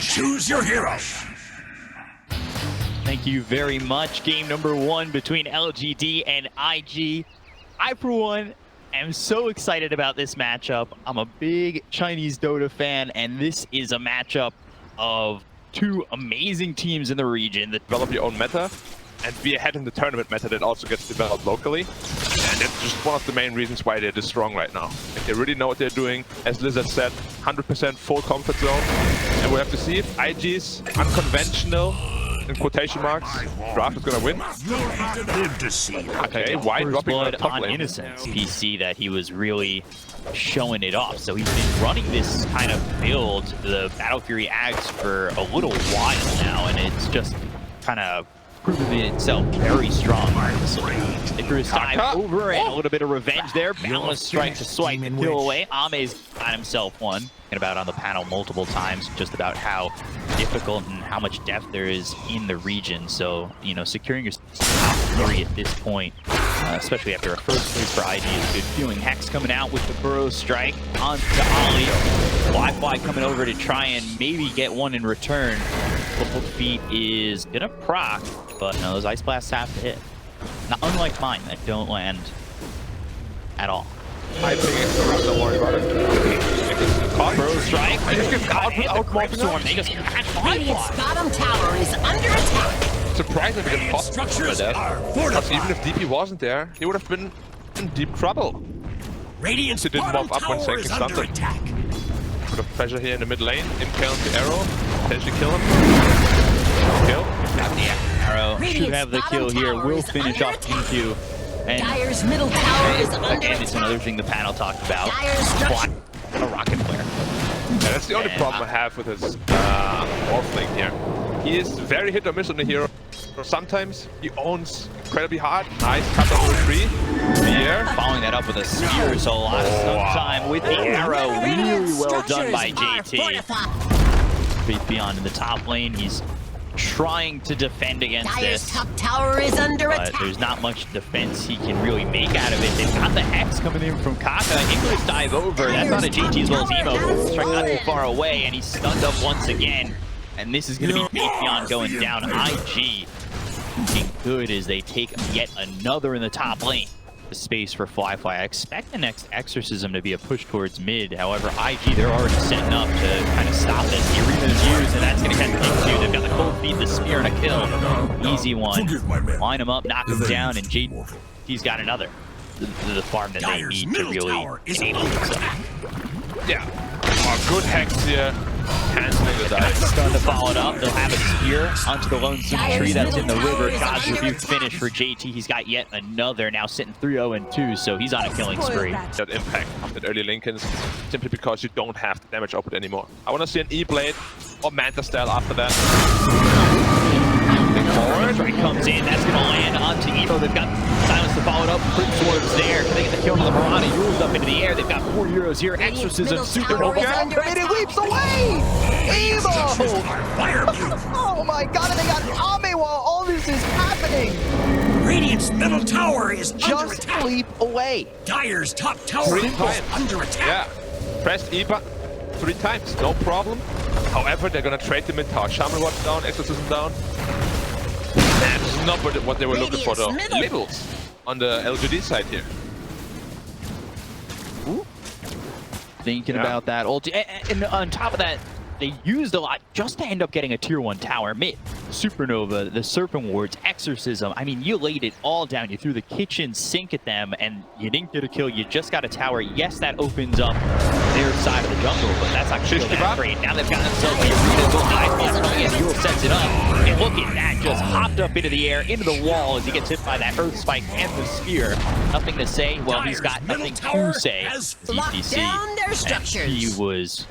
Choose your hero. Thank you very much. Game number 1 between LGD and IG. I, for one, am so excited about this matchup. I'm a big Chinese Dota fan, and this is a matchup of two amazing teams in the region that develop your own meta and be ahead in the tournament meta that also gets developed locally. And that's just one of the main reasons why they're this strong right now. Like, they really know what they're doing. As Lizard said, 100% full comfort zone. And we'll have to see if IG's unconventional, in quotation marks, draft is gonna win. Okay, why dropping on top lane? Innocence PC that he was really showing it off. So he's been running this kind of build, the Battle Fury Axe, for a little while now, and it's just kind of proven itself very strong, honestly. They threw his dive over and a little bit of revenge there. Balance strike to swipe and kill away. Ame's got himself one. About on the panel multiple times, just about how difficult and how much depth there is in the region. So, you know, securing your top 3 at this point, especially after a first place for IG, is a good feeling. Hex coming out with the burrow strike onto Ollie. Wi-Fi coming over to try and maybe get one in return. Couple feet is gonna proc, but no, those ice blasts have to hit. Not unlike mine that don't land at all. I think it's don't worry about it. Burrow strike. I just get caught without morphing storm. They just Radiant's bottom tower is under attack. Surprised if it got caught by that. Because even if DP wasn't there, he would have been in deep trouble. Radiant's He didn't bottom mop up when tower is Senkin under stunned him. attack. Put a pressure here in the mid lane. Impale the arrow. Potentially kill him. Kill. Got the arrow. Should have the kill here. Will finish off Q2. And Dire's middle tower is under again, it's another thing the panel talked about. Dire's structure. A rocket flare. Yeah, that's the only problem I have with his morph link here. He is very hit or miss on the hero. Sometimes he owns incredibly hard. Nice cut off the tree. Here. Following that up with a spear, so a lot of time with the arrow. Really well done by JT. Faith Beyond in the top lane. He's trying to defend against Dire's this, top tower is under but attack. there's not much defense he can really make out of it. They've got the Hex coming in from Kaka. English dive over. That's not a JT as well as Emo. Strike not too far away, and he's stunned up once again. And this is going to be Faith Beyond going down. IG looking good as they take yet another in the top lane. The space for Fly. I expect the next Exorcism to be a push towards mid. However, IG, they're already setting up to kind of stop this. The arena is used, and that's going to catch King 2. They've got the cold feed, the spear, and a kill. Easy one. Line him up, knock him down, and JT's got another. The farm that they need to really enable themselves. Yeah. Oh, good Hex here. Canceling the dive. Stun to follow it up. They'll have a spear onto the Lonesome Tree that's in the river. God's Rebuke finish for JT. He's got yet another, now sitting 3-0-2, so he's on a killing spree. That impact at early Lincolns, simply because you don't have the damage output anymore. I want to see an E-Blade or Manta style after that. Forward strike comes in. That's going to land onto Evo. They've got Silence to follow it up. Crit Swords there. Can they get the kill to the Marauder? Yules up into the air. They've got 4 euros here. Exorcism, Supernova. And it leaps away! Evo! Oh my god, and they got Ame while all this is happening! Radiant's middle tower is under Just attack. leap away. Dire's top tower is under attack. Yeah. Press E-Button 3 times, no problem. However, they're gonna trade the mid tower. Shaman Watch down, Exorcism down. That's not what they were looking for though. Labels on the LGD side here. Ooh. Thinking about that ulti. And on top of that, they used a lot just to end up getting a tier 1 tower mid. Supernova, the Serpent Wards, Exorcism. I mean, you laid it all down. You threw the kitchen sink at them, and you didn't get a kill. You just got a tower. Yes, that opens up their side of the jungle, but that's not going to go that great. Now they've got themselves the arena. Go high coming in. Yule sets it up. And look at that. Just hopped up into the air, into the wall as he gets hit by that Earth Spike and the Spear. Nothing to say. Well, he's got nothing to say. DPC. And he was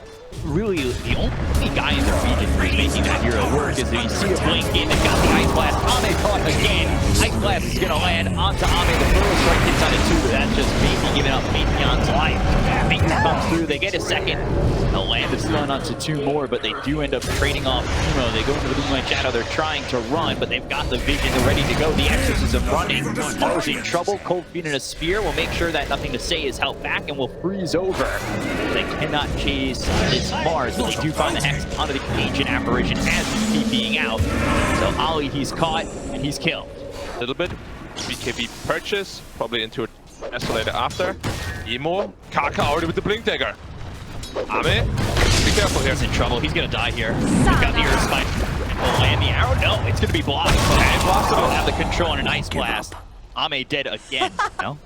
really the only guy in the region who's making that hero work. As you see a blink in, they've got the Ice Blast. Ame caught again. Ice Blast is going to land onto Ame. The first strike hits on it too. That's just maybe giving up Faithion's life. Faith comes through. They get a second. They'll land a stun onto 2 more, but they do end up trading off Emo. They go into the Moonlight Shadow. They're trying to run, but they've got the vision. They're ready to go. The Exorcism running. Mars in trouble. Cold Feet and a Spear will make sure that Nothing to Say is held back and will freeze over. They cannot chase this this Mars, but they do find the Hex onto the Ancient Apparition as he's TPing out. So Ali, he's caught and he's killed. A little bit. BKB purchase, probably into an escalator after. Emo, Kaka already with the Blink Dagger. Ame, be careful here. He's in trouble. He's gonna die here. He's got the Earth Spike. Will land the arrow? No, it's gonna be blocked. And Blossom will have the control on an Ice Blast. Ame dead again. No,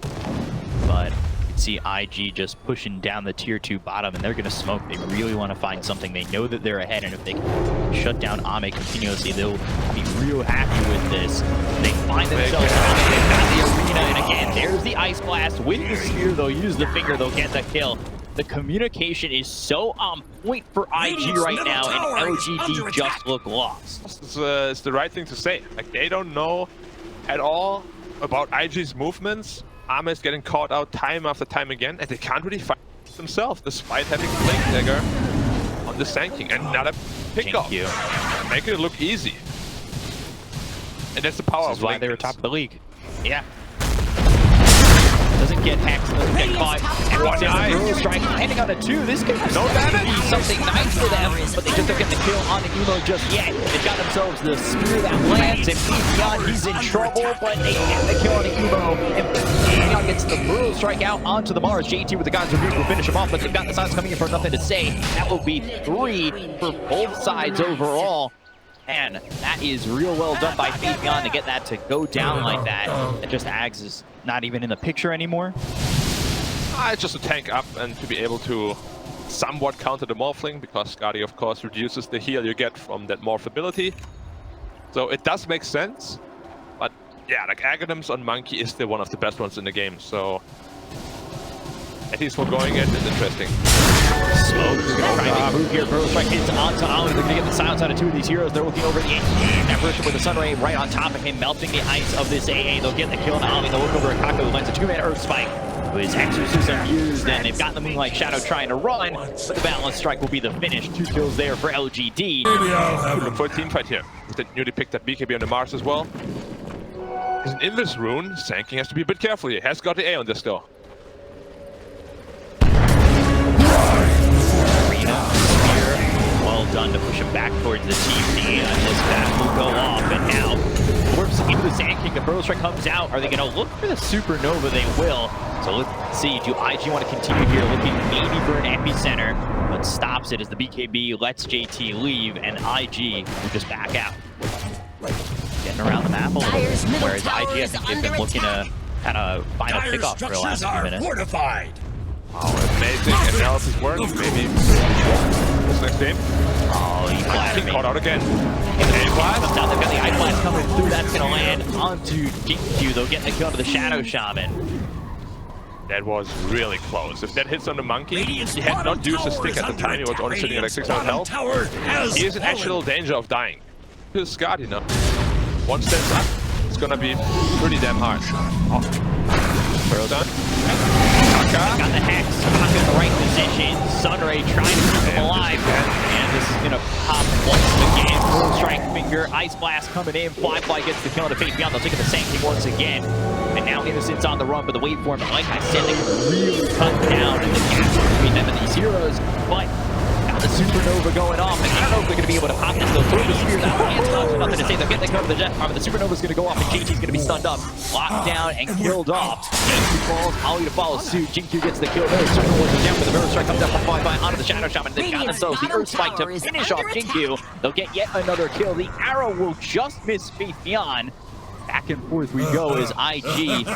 but you can see IG just pushing down the tier 2 bottom, and they're gonna smoke. They really want to find something. They know that they're ahead, and if they can shut down Ame continuously, they'll be real happy with this. They find themselves around it. They've got the arena, and again, there's the Ice Blast with the spear. They'll use the finger. They'll get the kill. The communication is so on point for IG right now, and LGD just look lost. It's the right thing to say. Like, they don't know at all about IG's movements. Ame is getting caught out time after time again, and they can't really fight themselves, despite having Blink Dagger on the Sand King. Another pickoff, making it look easy. And that's the power of why they were top of the league. Yeah. Doesn't get hexed, doesn't get caught. And watch out, Brutal Strike landing on a 2. This could be something nice for them, but they just don't get the kill on the Emo just yet. They've got themselves the spear that lands, and Beyond, he's in trouble, but they get the kill on the Emo. And Beyond gets the Brutal Strike out onto the Mars. JT with the God's Rebuke will finish him off, but they've got the signs coming in for nothing to say. That will be 3 for both sides overall. And that is real well done by Fabian to get that to go down like that. And just Ags is not even in the picture anymore. It's just to tank up and to be able to somewhat counter the Morphling, because Skadi, of course, reduces the heal you get from that Morph ability. So it does make sense. But yeah, like Aghanims on Monkey is still one of the best ones in the game. So at least for going in, it's interesting. Smoke's gonna try and move here. Brutal Strike hits onto Ali. They're gonna get the silence out of 2 of these heroes. They're looking over the apparition with the Sun Ray right on top of him, melting the ice of this AA. They'll get the kill on Ali. They'll look over at Kako, who lands a 2-man Earth Spike. His Exorcism used, and they've got the Moonlight Shadow trying to run, but the Balance Strike will be the finish. 2 kills there for LGD. Look for a team fight here. With the newly picked up BKB on the Mars as well. There's an Invis rune. Sand King has to be a bit careful here. Has got the A on this though. Well done to push him back towards the TP, and this back will go off, and now warps into the Sand King. The Brutal Strike comes out. Are they going to look for the Supernova? They will. So let's see. Do IG want to continue here, looking maybe for an epicenter, but stops it as the BKB lets JT leave, and IG will just back out. Getting around the map a little bit, whereas IG, I think they've been looking to kind of find a pickoff for the last few minutes. Fortified. Oh, amazing analysis work. Maybe this next game. Oh, he flashed me. Caught out again. They've got the Ice Blast coming through. That's going to land onto GQ. They'll get the kill to the Shadow Shaman. That was really close. If that hits on the Monkey, he had not used his stick at the time. He was only sitting at like 600 health. He is in actual danger of dying. He's scarred, you know. One step up, it's going to be pretty damn hard. Oh. Done. Got the Hex, Kaka in the right position. Sunray trying to keep him alive. And this is going to pop once again. Brutal Strike finger, Ice Blast coming in. Fly gets the kill on the face beyond. They'll take it to Sand King once again. And now Innocent's on the run, but the waveform, like I said, they can really cut down in the gap between them and these heroes. But got the Supernova going off, and I don't know if they're going to be able to pop this. They'll throw the spear that way. It's not nothing to say. They'll get the kill to the Jet Farm, but the Supernova's going to go off, and JT's going to be stunned up, locked down, and killed off. JT falls, Ali to follow suit. Jinx gets the kill. No, Supernova down, but the Brutal Strike comes up from far by onto the Shadow Shaman. They've got themselves the Earth Spike to finish off Jinx. They'll get yet another kill. The arrow will just miss Faith Beyond. Back and forth we go as IG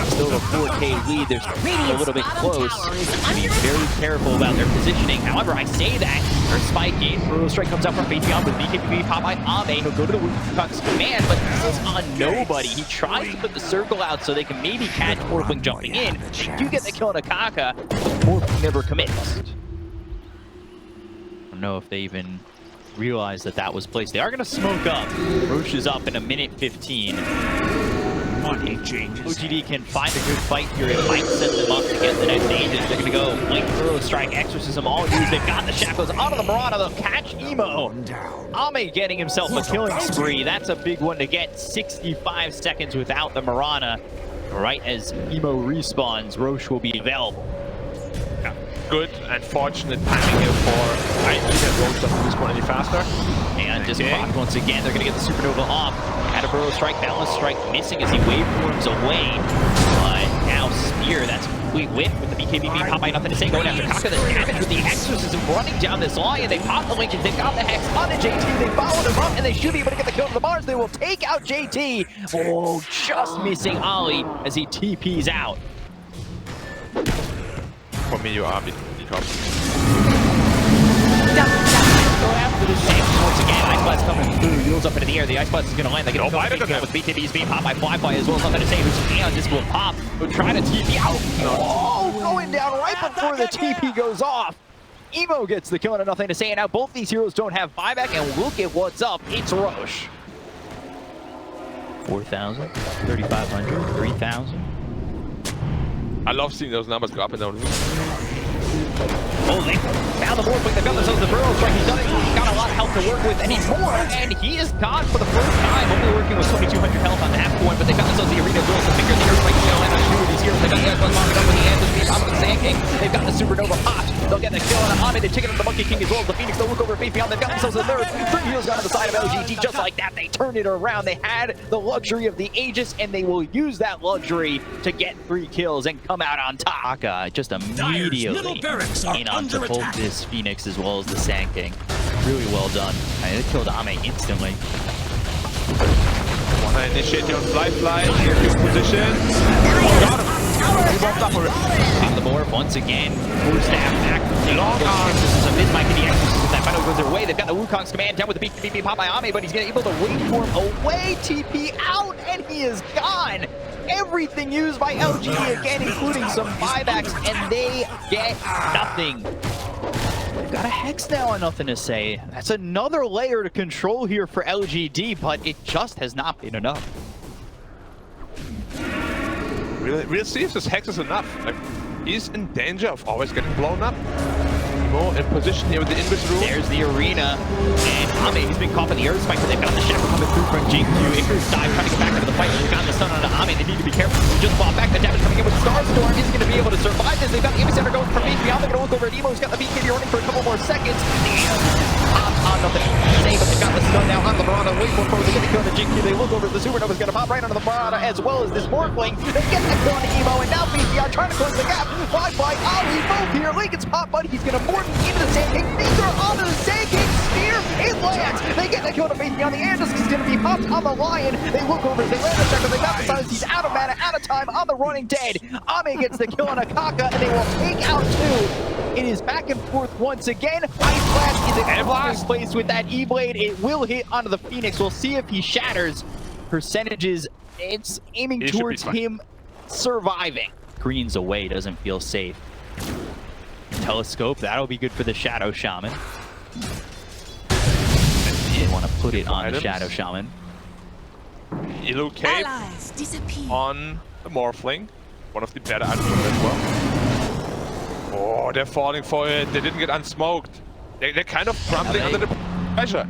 still a 4K lead. They're a little bit close. To be very careful about their positioning. However, I say that they're spiking. Brutal Strike comes out from Faith Beyond with BKB pop by Ame. He'll go to the Woodcock's command, but this is on nobody. He tries to put the circle out so they can maybe catch Morphling jumping in. They do get the kill on Akaka, but Morphling never commits. I don't know if they even realize that that was placed. They are going to smoke up. Roche is up in 1:15. Money changes. OGD can find a good fight here. It might set them up to get the next stages. They're going to go Blink, Brutal Strike, Exorcism, all used. They've got the Shackles onto the Marauder. They'll catch Emo. Ame getting himself a killing spree. That's a big one to get. 65 seconds without the Marauder. Right as Emo respawns, Roche will be available. good and fortunate timing here for IG that Rose doesn't respond any faster. And just blocked once again. They're going to get the Supernova off. Had a burrow strike, balance strike missing as he waveforms away. But now Spear, that's complete whiff with the BKB Popeye, nothing to say. Going after Kaka, the damage with the Exorcism running down this line. They pop the Lincoln, they've got the Hex on the JT. They follow them up and they should be able to get the kill to the Mars. They will take out JT. Oh, just missing Ollie as he TPs out. For me, you are because go after the same once again. Ice Blast coming through, wheels up into the air. The Ice Blast is going to land. They get a kill with BKBs being popped by Flyfly as well as nothing to say. Who's this will pop. We're trying to TP out. Oh, going down right before the TP goes off. Evo gets the kill and nothing to say. And now both these heroes don't have buyback, and look at what's up. It's Roche. 4,000, 3,500, 3,000. I love seeing those numbers go up and down. Oh, they found the Morphling. They've got themselves the burrow strike. He's done it. He's got a lot of health to work with anymore. And he is gone for the first time. Only working with 2,200 health on that point. But they've got themselves the arena duels. The finger, the earthquake, the land on two of these heroes. They've got the Xbox locked up with the Anthony, top of the Sand King. They've got the Supernova popped. They'll get the kill on Ami. They're taking up the Monkey King as well as the Phoenix. They'll look over Faith Beyond. They've got themselves the third. 3 heroes got on the side of LGD. Just like that, they turned it around. They had the luxury of the Aegis, and they will use that luxury to get 3 kills and come out on top. Just immediately in onto both this Phoenix as well as the Sand King. Really well done. They killed Ame instantly. Wanna initiate your Flyfly, your position. Got him. On the board once again. Full staff back. Long arms. This is a mid-mic to the Exorcism. That final goes their way. They've got the Wukong's command down with the BKB pop by Ame, but he's gonna able to wait for him away, TP out, and he is gone. Everything used by LGD again, including some buybacks, and they get nothing. They've got a Hex now and nothing to say. That's another layer to control here for LGD, but it just has not been enough. We'll see if this Hex is enough. Like, he's in danger of always getting blown up. More in position here with the Invictus room. There's the arena, and Ame, he's been caught in the air spike, but they've got the shadow coming through from JQ. Icarus dive, trying to get back into the fight. They've got the stun on Ame. They need to be careful. Just fall back. The damage coming in with Starstorm. Is he going to be able to survive this? They've got the Epicenter going from Faith Beyond. They're going to look over at Emo. He's got the BKB running for a couple more seconds. On nothing to say, but they've got the stun now on the Marauder. Wait for it. They get the kill on the JQ. They look over. The Supernova's going to pop right onto the Marauder as well as this Morphling. They get the kill on Emo, and now Faith Beyond trying to close the gap. Flyfly, Ali, both here. Lincoln's pop, but he's going to Morton into the Sand King. Finger onto the Sand King. Spear, it lands. They get the kill on Faith Beyond. The Andis is going to be popped on the Lion. They look over. They land the checker. They got the silence. He's out of mana, out of time on the running dead. Ame gets the kill on Akaka, and they will take out 2. It is back and forth once again. Ice Blast is in last place with that E-Blade. It will hit onto the Phoenix. We'll see if he shatters. Percentages, it's aiming towards him surviving. Green's away, doesn't feel safe. Telescope, that'll be good for the Shadow Shaman. You want to put it on the Shadow Shaman. Elo Cape on the Morphling. One of the better items as well. Oh, they're falling for it. They didn't get unsmoked. They're kind of crumbling under the pressure.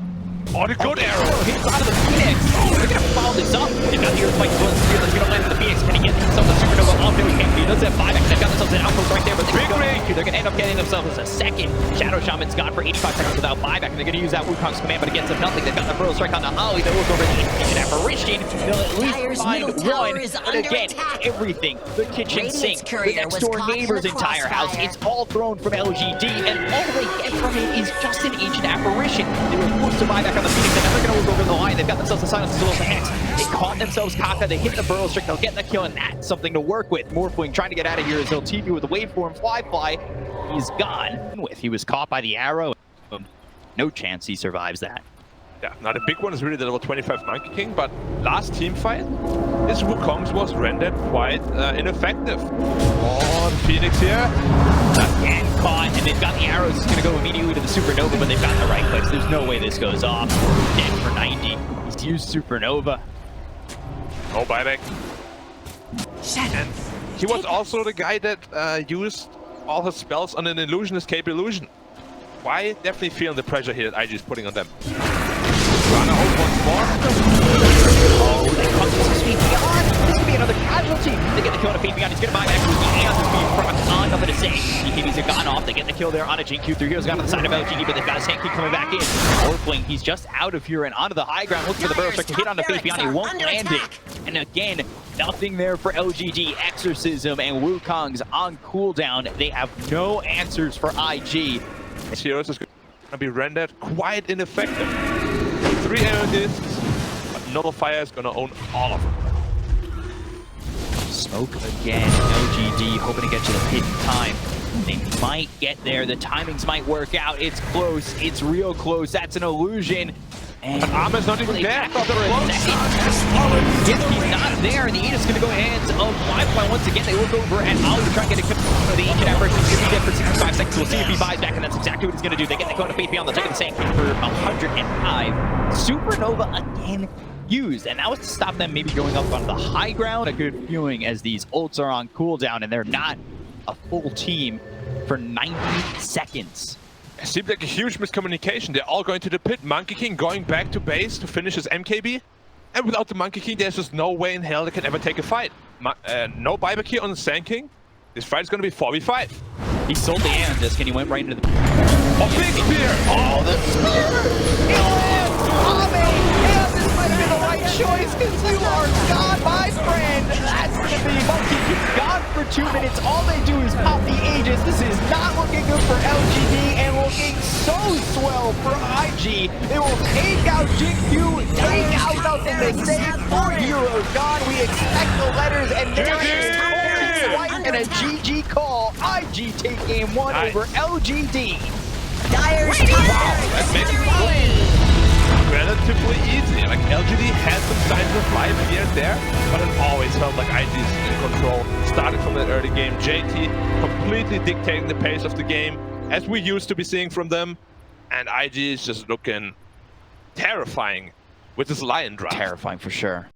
Oh, the good arrow! Hits out of the Phoenix! Oh, they're gonna follow this up! They've got the Earthquake Blood Spear that's gonna land in the Phoenix. Can he get himself a Supernova off? No, he can't. He does have 5x. They've got themselves an outpost right there, but they're gonna end up getting themselves a second. Shadow Shaman's gone for 85 seconds without buyback, and they're gonna use that Wukong's command, but it gets them nothing. They've got the Burrow Strike on the Holly. They look over the Ancient Apparition. They'll at least find one. But again, everything. The kitchen sink, the next door neighbor's entire house. It's all thrown from LGD, and all they get from it is just an Ancient Apparition. They were forced to buy back on the Phoenix, and now they're gonna over the line. They've got themselves a silence as well as a Hex. They caught themselves Kaka. They hit the Burrow Strike. They'll get the kill, and that's something to work with. Morphling trying to get out of here as they'll TP with the waveform Flyfly. He's gone. He was caught by the arrow. No chance he survives that. Yeah, now the big one is really the level 25 Monkey King, but last team fight, this Wukong's was rendered quite ineffective. Oh, the Phoenix here. Again caught, and they've got the arrows. It's going to go immediately to the Supernova, but they've got the right clicks. There's no way this goes off. Dead for 90. He's used Supernova. No buyback. And he was also the guy that used all his spells on an illusion escape illusion. Why? Definitely feeling the pressure here that IG is putting on them. Runner hold once more. Oh, they come to Faith Beyond. This could be another casualty. They get the kill on Faith Beyond. He's going to buy back with the Anthony from a nothing to say. GKBs have gotten off. They get the kill there on a GQ. 3 heroes got on the side of LGD, but they've got a Sand King coming back in. Orpling, he's just out of here and onto the high ground, looking for the barrel strike to hit on the face behind. He won't land it. And again, nothing there for LGD. Exorcism and Wukong's on cooldown. They have no answers for IG. Heroes is going to be rendered quite ineffective. 3 air discs, but Nullifier is going to own all of them. Smoke again. LGD hoping to get to the pit in time. They might get there. The timings might work out. It's close. It's real close. That's an illusion. And but Arma's not even there. Back up for a second. Yes, he's not there. And the Aegis is going to go hands of Wi-Fi once again. They look over and Ali to try and get a kill. The Ancient Emperor is going to be there for 65 seconds. We'll see if he buys back, and that's exactly what he's going to do. They get the Cone of Faith beyond the second of the Sand King for 105. Supernova again used, and that was to stop them maybe going up on the high ground. A good feeling as these ults are on cooldown and they're not a full team for 90 seconds. It seems like a huge miscommunication. They're all going to the pit. Monkey King going back to base to finish his MKB. And without the Monkey King, there's just no way in hell they can ever take a fight. No buyback here on the Sand King. This fight is going to be 4v5. He sold the Aeon Disc and he went right into the... Oh, big spear! Oh, the spear! It lands! Yeah, this might be the right choice because you are gone, my friend. That's going to be Monkey King gone for 2 minutes. All they do is pop the Aegis. This is not looking good for LGD and looking so swell for IG. They will take out GQ, take out nothing to save. 4 heroes gone. We expect the letters and there's White and a GG call. IG take game 1 over LGD. Dyer's top That makes it relatively easy. Like LGD had some signs of life here and there, but it always felt like IG's in control. Starting from that early game, JT completely dictating the pace of the game, as we used to be seeing from them. And IG is just looking terrifying with this Lion draft. Terrifying for sure.